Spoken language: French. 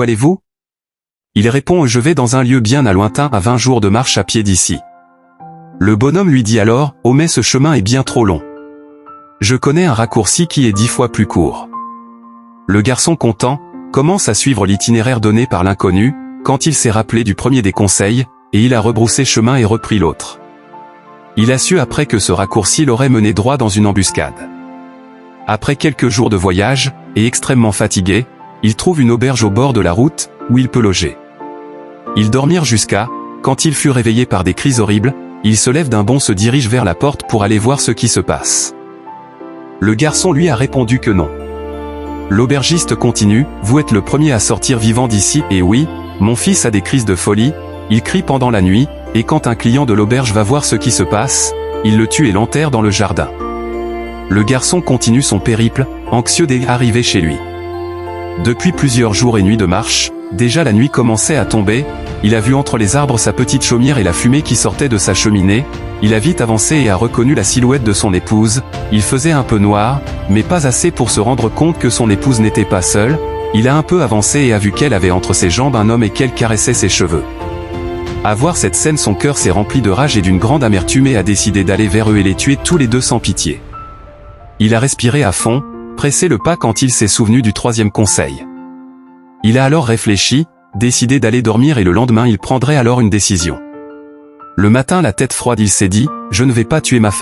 Où allez-vous ? Il répond « Je vais dans un lieu bien à lointain à 20 jours de marche à pied d'ici. » Le bonhomme lui dit alors « Oh mais ce chemin est bien trop long. Je connais un raccourci qui est 10 fois plus court. » Le garçon content commence à suivre l'itinéraire donné par l'inconnu, quand il s'est rappelé du premier des conseils, et il a rebroussé chemin et repris l'autre. Il a su après que ce raccourci l'aurait mené droit dans une embuscade. Après quelques jours de voyage, et extrêmement fatigué, il trouve une auberge au bord de la route, où il peut loger. Ils dormirent jusqu'à, quand il fut réveillé par des cris horribles, il se lève d'un bond se dirige vers la porte pour aller voir ce qui se passe. Le garçon lui a répondu que non. L'aubergiste continue, « Vous êtes le premier à sortir vivant d'ici, et oui, mon fils a des crises de folie, il crie pendant la nuit, et quand un client de l'auberge va voir ce qui se passe, il le tue et l'enterre dans le jardin. » Le garçon continue son périple, anxieux d'arriver chez lui. Depuis plusieurs jours et nuits de marche, déjà la nuit commençait à tomber, il a vu entre les arbres sa petite chaumière et la fumée qui sortait de sa cheminée, il a vite avancé et a reconnu la silhouette de son épouse, il faisait un peu noir, mais pas assez pour se rendre compte que son épouse n'était pas seule, il a un peu avancé et a vu qu'elle avait entre ses jambes un homme et qu'elle caressait ses cheveux. À voir cette scène son cœur s'est rempli de rage et d'une grande amertume et a décidé d'aller vers eux et les tuer tous les deux sans pitié. Il a respiré à fond, pressé le pas quand il s'est souvenu du troisième conseil. Il a alors réfléchi, décidé d'aller dormir et le lendemain il prendrait alors une décision. Le matin la tête froide il s'est dit « Je ne vais pas tuer ma femme ».